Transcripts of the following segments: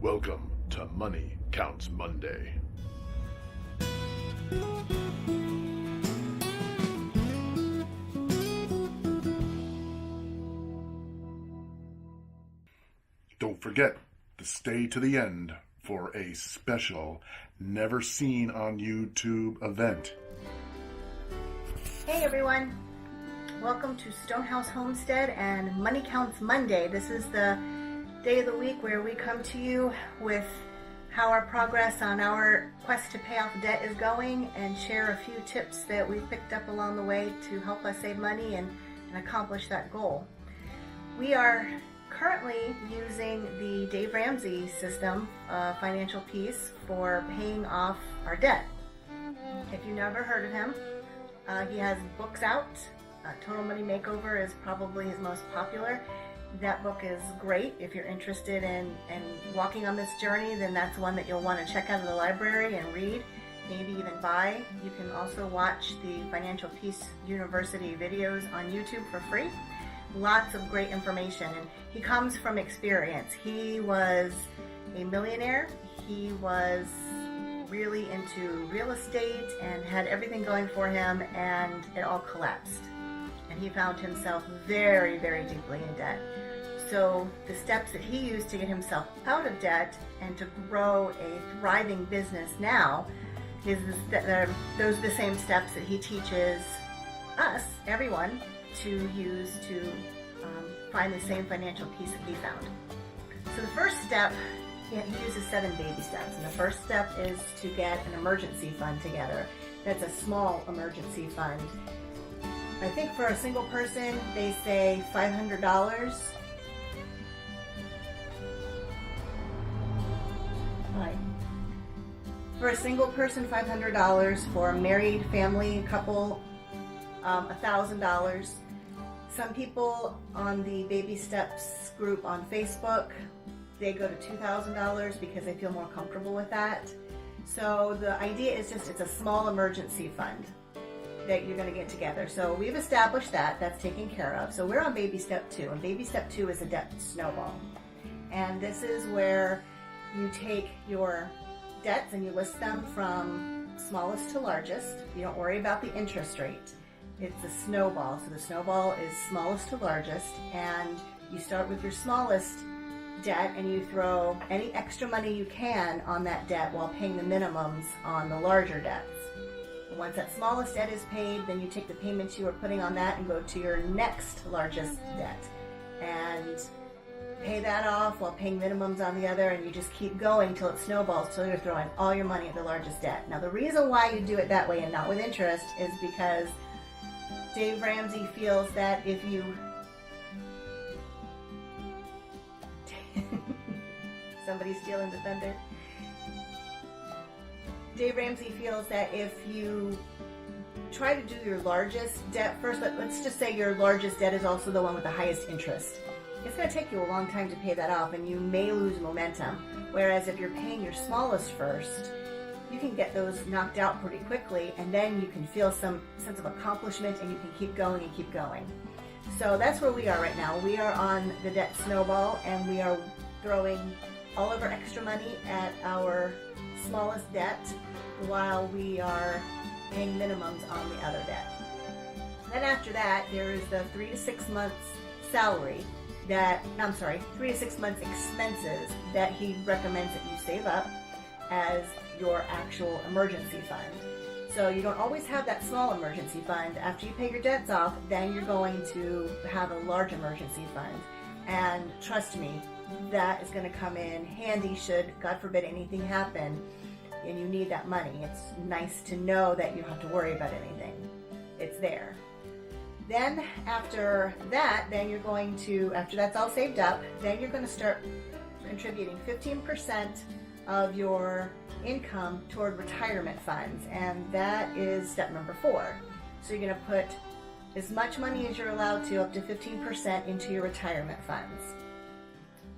Welcome to Money Counts Monday. Don't forget to stay to the end for a special, never seen on YouTube event. Hey everyone, welcome to Stonehouse Homestead and Money Counts Monday. This is the day of the week where we come to you with how our progress on our quest to pay off debt is going and share a few tips that we've picked up along the way to help us save money and accomplish that goal. We are currently using the Dave Ramsey system, financial piece, for paying off our debt. If you've never heard of him, he has books out. Total Money Makeover is probably his most popular. That book is great. If you're interested in walking on this journey, then that's one that you'll want to check out of the library and read, maybe even buy. You can also watch the Financial Peace University videos on YouTube for free. Lots of great information, and he comes from experience. He was a millionaire. He was really into real estate and had everything going for him, and it all collapsed. And he found himself very, very deeply in debt. So the steps that he used to get himself out of debt and to grow a thriving business now, those are the same steps that he teaches us, everyone, to use to find the same financial peace that he found. So the first step, he uses 7 baby steps. And the first step is to get an emergency fund together. That's a small emergency fund. I think for a single person, they say $500. Right. For a single person, $500. For a married family couple, $1,000. Some people on the Baby Steps group on Facebook, they go to $2,000 because they feel more comfortable with that. So the idea is just, it's a small emergency fund that you're going to get together. So we've established that, that's taken care of. So we're on Baby Step 2, and Baby Step 2 is a debt snowball. And this is where you take your debts and you list them from smallest to largest. You don't worry about the interest rate. It's a snowball. So the snowball is smallest to largest, and you start with your smallest debt and you throw any extra money you can on that debt while paying the minimums on the larger debts. And once that smallest debt is paid, then you take the payments you are putting on that and go to your next largest debt and pay that off while paying minimums on the other, and you just keep going till it snowballs till you're throwing all your money at the largest debt. Now the reason why you do it that way and not with interest is because Dave Ramsey feels that if you somebody's stealing the thunder. Dave Ramsey feels that if you try to do your largest debt first, let's just say your largest debt is also the one with the highest interest. It's going to take you a long time to pay that off, and you may lose momentum. Whereas if you're paying your smallest first, you can get those knocked out pretty quickly, and then you can feel some sense of accomplishment, and you can keep going and keep going. So that's where we are right now. We are on the debt snowball, and we are throwing all of our extra money at our smallest debt while we are paying minimums on the other debt. Then after that, there is the 3 to 6 months salary that, 3 to 6 months expenses that he recommends that you save up as your actual emergency fund. So you don't always have that small emergency fund. After you pay your debts off, then you're going to have a large emergency fund. And trust me, that is going to come in handy should, God forbid, anything happen and you need that money. It's nice to know that you don't have to worry about anything. It's there. Then after that, then you're going to, after that's all saved up, then you're going to start contributing 15% of your income toward retirement funds, and that is step number 4. So you're going to put as much money as you're allowed to, up to 15%, into your retirement funds.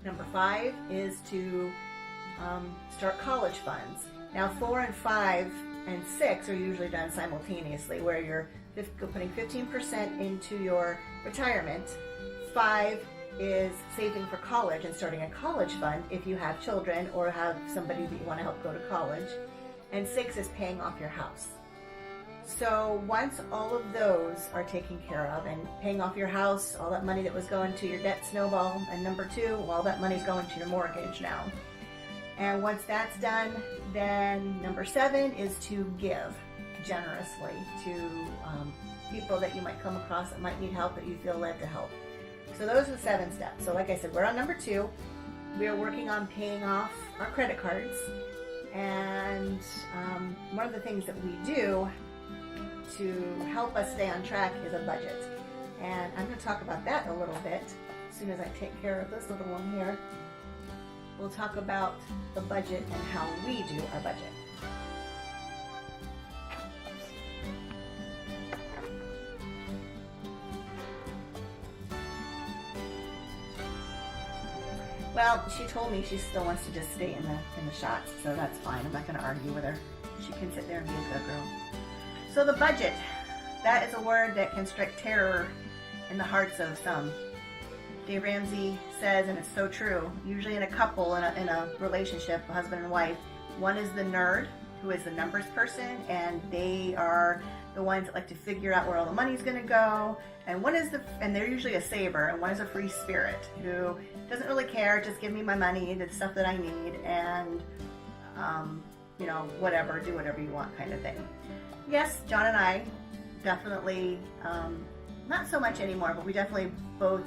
Number 5 is to start college funds. Now 4 and 5 and 6 are usually done simultaneously, where you're putting 15% into your retirement, 5 is saving for college and starting a college fund if you have children or have somebody that you want to help go to college. And 6 is paying off your house. So once all of those are taken care of and paying off your house, all that money that was going to your debt snowball, and number 2, all that money's going to your mortgage now. And once that's done, then number 7 is to give generously to people that you might come across that might need help, that you feel led to help. So those are the 7 steps. So like I said, we're on number 2. We are working on paying off our credit cards. And one of the things that we do to help us stay on track is a budget. And I'm going to talk about that a little bit as soon as I take care of this little one here. We'll talk about the budget and how we do our budget. Well, she told me she still wants to just stay in the shots, so that's fine. I'm not going to argue with her. She can sit there and be a good girl. So the budget, that is a word that can strike terror in the hearts of some. Dave Ramsey says, and it's so true, usually in a couple, in a relationship, a husband and wife, one is the nerd, who is the numbers person, and they are the ones that like to figure out where all the money's going to go, and one is and they're usually a saver, and one is a free spirit who doesn't really care, just give me my money, the stuff that I need, and you know, whatever, do whatever you want kind of thing. Yes, John and I definitely, not so much anymore, but we definitely both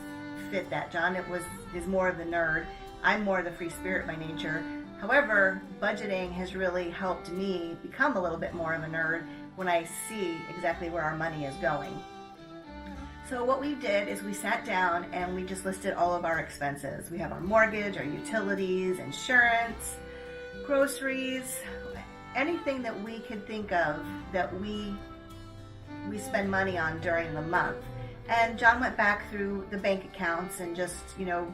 fit that. John is more of the nerd. I'm more of the free spirit by nature. However, budgeting has really helped me become a little bit more of a nerd when I see exactly where our money is going. So what we did is we sat down and we just listed all of our expenses. We have our mortgage, our utilities, insurance, groceries, anything that we could think of that we spend money on during the month. And John went back through the bank accounts and just, you know,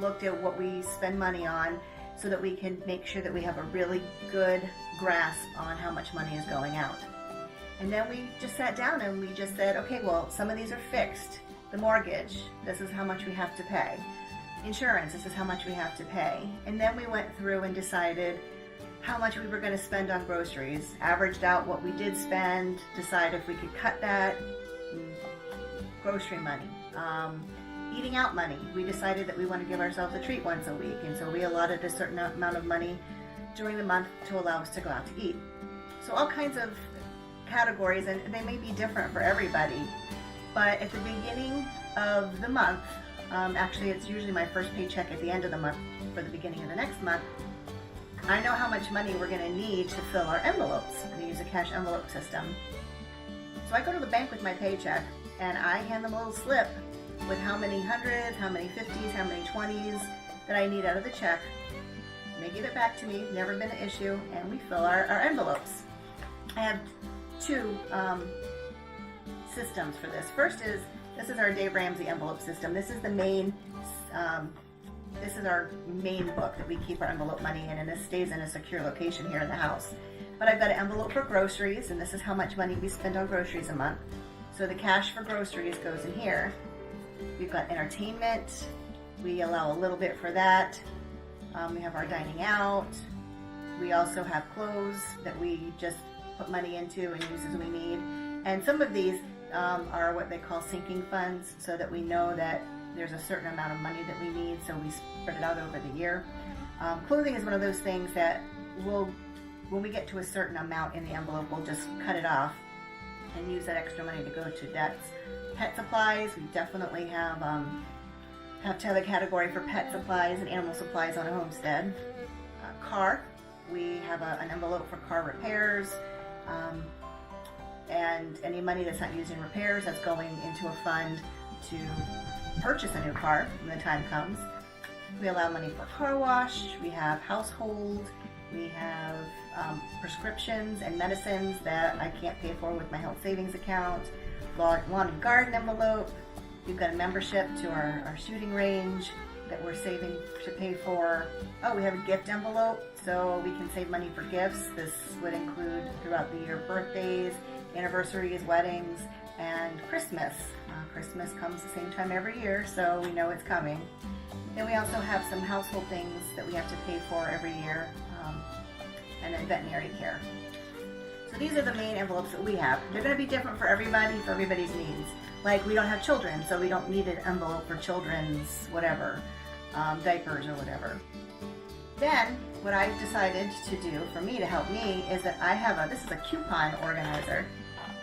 looked at what we spend money on so that we can make sure that we have a really good grasp on how much money is going out. And then we just sat down and we just said, okay, well, some of these are fixed. The mortgage, this is how much we have to pay. Insurance, this is how much we have to pay. And then we went through and decided how much we were going to spend on groceries, averaged out what we did spend, decided if we could cut that. Grocery money, eating out money. We decided that we want to give ourselves a treat once a week, and so we allotted a certain amount of money during the month to allow us to go out to eat. So all kinds of categories, and they may be different for everybody, but at the beginning of the month, actually it's usually my first paycheck at the end of the month for the beginning of the next month, I know how much money we're going to need to fill our envelopes. We use a cash envelope system. So I go to the bank with my paycheck and I hand them a little slip with how many hundreds, how many 50s, how many 20s that I need out of the check. And they give it back to me, never been an issue, and we fill our envelopes. I have 2 systems for this. First is, this is our Dave Ramsey envelope system. This is the main, this is our main book that we keep our envelope money in, and this stays in a secure location here in the house. But I've got an envelope for groceries, and this is how much money we spend on groceries a month. So the cash for groceries goes in here. We've got entertainment. We allow a little bit for that. We have our dining out. We also have clothes that we just put money into and use as we need. And some of these are what they call sinking funds, so that we know that there's a certain amount of money that we need, so we spread it out over the year. Clothing is one of those things that when we get to a certain amount in the envelope, we'll just cut it off and use that extra money to go to debts. Pet supplies, we definitely have to have a category for pet supplies and animal supplies on a homestead. Car, we have an envelope for car repairs, and any money that's not used in repairs, that's going into a fund to purchase a new car when the time comes. We allow money for car wash, we have household, we have prescriptions and medicines that I can't pay for with my health savings account, lawn and garden envelope. We've got a membership to our shooting range that we're saving to pay for. Oh, we have a gift envelope, so we can save money for gifts. This would include throughout the year birthdays, anniversaries, weddings, and Christmas. Christmas comes the same time every year, so we know it's coming. Then we also have some household things that we have to pay for every year, and then veterinary care. So these are the main envelopes that we have. They're going to be different for everybody's needs. Like, we don't have children, so we don't need an envelope for children's whatever, diapers or whatever. Then, what I've decided to do for me, to help me, is that I have this is a coupon organizer.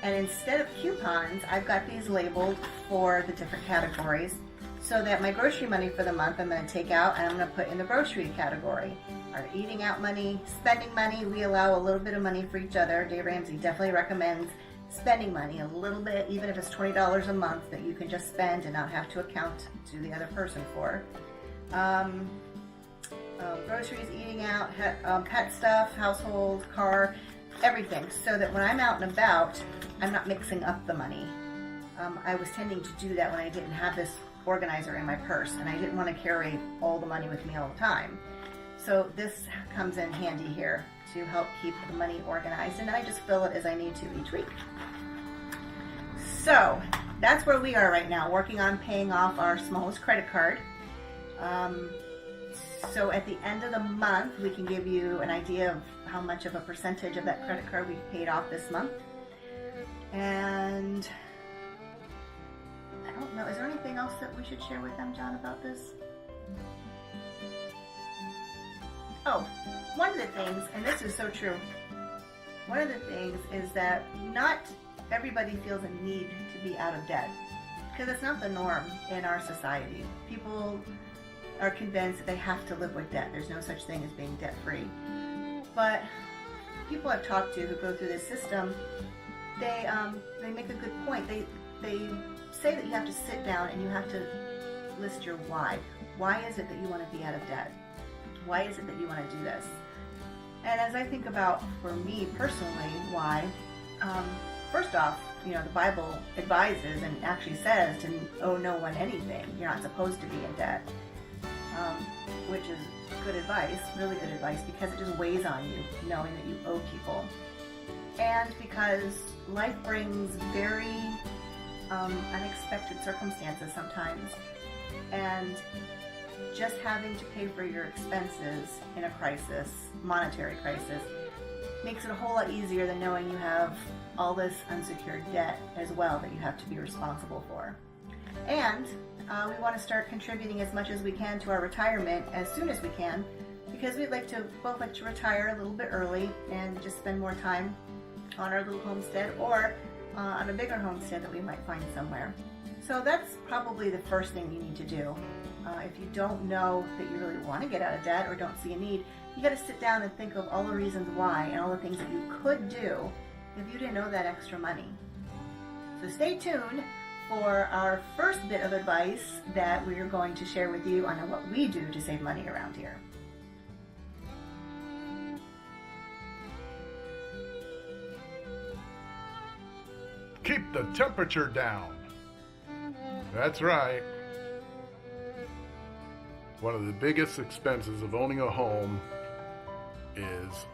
And instead of coupons, I've got these labeled for the different categories, so that my grocery money for the month I'm going to take out and I'm going to put in the grocery category. Our eating out money, spending money, we allow a little bit of money for each other. Dave Ramsey definitely recommends spending money a little bit, even if it's $20 a month that you can just spend and not have to account to the other person for. Groceries, eating out, pet stuff, household, car, everything, so that when I'm out and about, I'm not mixing up the money. I was tending to do that when I didn't have this organizer in my purse, and I didn't want to carry all the money with me all the time. So this comes in handy here to help keep the money organized, and then I just fill it as I need to each week. So that's where we are right now, working on paying off our smallest credit card. So at the end of the month, we can give you an idea of how much of a percentage of that credit card we've paid off this month. And I don't know, is there anything else that we should share with them, John, about this? Oh, one of the things, and this is so true, one of the things is that not everybody feels a need to be out of debt, because it's not the norm in our society. People are convinced that they have to live with debt. There's no such thing as being debt-free. But people I've talked to who go through this system, they make a good point. They say that you have to sit down and you have to list your why. Why is it that you want to be out of debt? Why is it that you want to do this? And as I think about, for me personally, why, first off, the Bible advises and actually says to owe no one anything. You're not supposed to be in debt, which is good advice, really good advice, because it just weighs on you knowing that you owe people. And because life brings very unexpected circumstances sometimes, and just having to pay for your expenses in a crisis, monetary crisis, makes it a whole lot easier than knowing you have all this unsecured debt as well that you have to be responsible for. And we want to start contributing as much as we can to our retirement as soon as we can, because we'd both like to retire a little bit early and just spend more time on our little homestead, or on a bigger homestead that we might find somewhere. So that's probably the first thing you need to do. If you don't know that you really want to get out of debt or don't see a need, you got to sit down and think of all the reasons why and all the things that you could do if you didn't owe that extra money. So stay tuned for our first bit of advice that we are going to share with you on what we do to save money around here. Keep the temperature down. That's right. One of the biggest expenses of owning a home is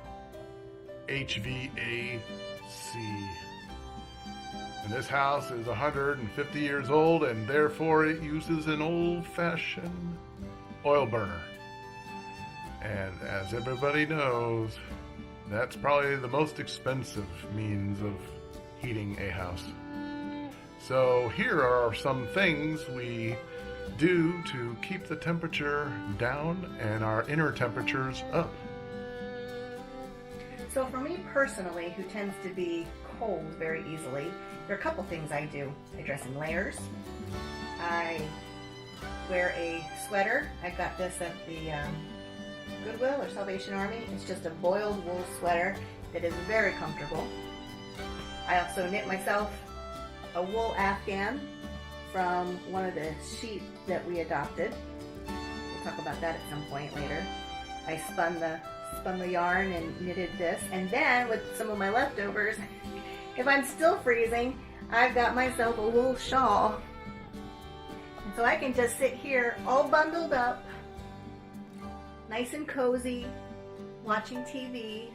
HVAC. And this house is 150 years old, and therefore it uses an old-fashioned oil burner. And as everybody knows, that's probably the most expensive means of heating a house. So here are some things we do to keep the temperature down and our inner temperatures up. So for me personally, who tends to be cold very easily, there are a couple things I do. I dress in layers. I wear a sweater. I got this at the Goodwill or Salvation Army. It's just a boiled wool sweater that is very comfortable. I also knit myself a wool Afghan from one of the sheep that we adopted. We'll talk about that at some point later. I spun the yarn and knitted this, and then with some of my leftovers, if I'm still freezing, I've got myself a wool shawl. And so I can just sit here all bundled up, nice and cozy, watching TV,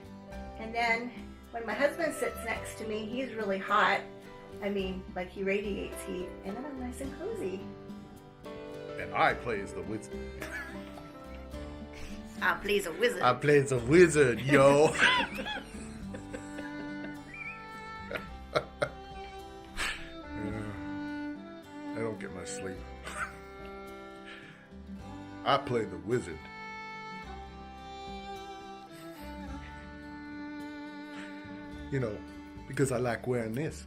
and then when my husband sits next to me, he's really hot, I mean, like he radiates heat, and then I'm nice and cozy. And I plays the wizard. I plays a wizard. I plays a wizard, yo. I don't get much sleep. I play the wizard. You know, because I like wearing this.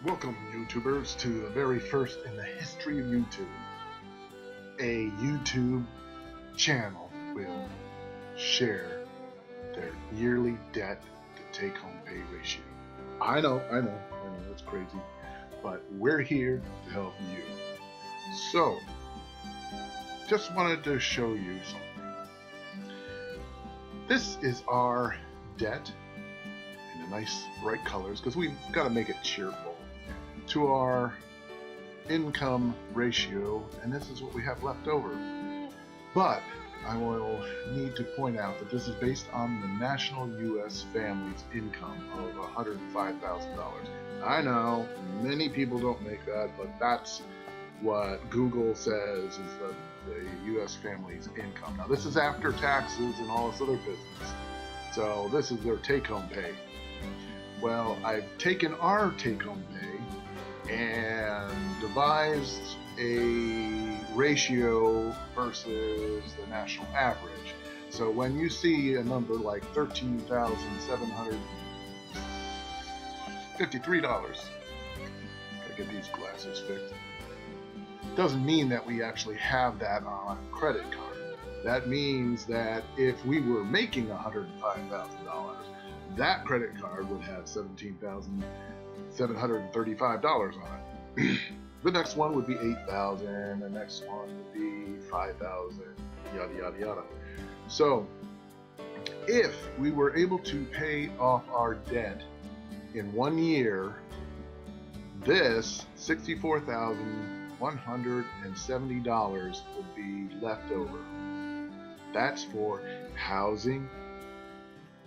Welcome, YouTubers, to the very first in the history of YouTube. A YouTube channel will share their yearly debt to take-home pay ratio. I know, it's crazy, but we're here to help you. So, just wanted to show you something. This is our debt in the nice bright colors, because we've got to make it cheerful, to our income ratio, and this is what we have left over. But I will need to point out that this is based on the national U.S. family's income of $105,000. I know many people don't make that, but that's what Google says is the U.S. family's income. Now this is after taxes and all this other business. So this is their take-home pay. Well, I've taken our take-home pay and devised a ratio versus the national average. So when you see a number like $13,753, gotta get these glasses fixed, doesn't mean that we actually have that on a credit card. That means that if we were making $105,000, that credit card would have $17,735 on it. The next one would be $8,000, the next one would be $5,000, yada yada yada. So if we were able to pay off our debt in 1 year, this $64,170 would be left over. That's for housing,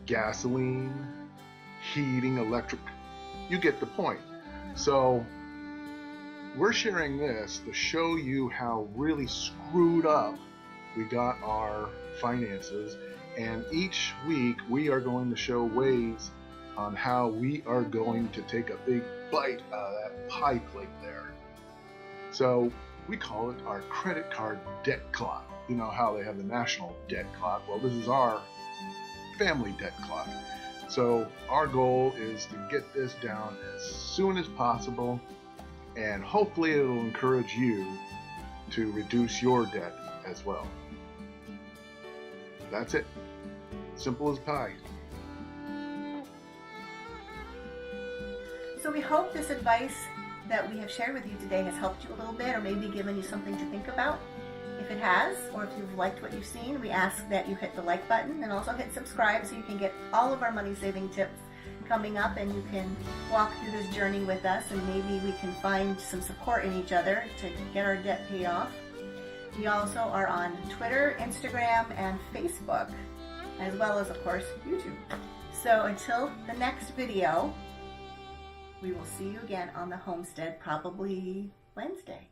gasoline, heating, electric. You get the point. So we're sharing this to show you how really screwed up we got our finances, and each week we are going to show ways on how we are going to take a big bite out of that pie plate there. So we call it our credit card debt clock. You know how they have the national debt clock? Well, this is our family debt clock. So our goal is to get this down as soon as possible, and hopefully it'll encourage you to reduce your debt as well. That's it. Simple as pie. So we hope this advice that we have shared with you today has helped you a little bit, or maybe given you something to think about. If it has, or if you've liked what you've seen, we ask that you hit the like button and also hit subscribe so you can get all of our money saving tips coming up, and you can walk through this journey with us, and maybe we can find some support in each other to get our debt paid off. We also are on Twitter, Instagram, and Facebook, as well as, of course, YouTube. So until the next video, we will see you again on the homestead, probably Wednesday.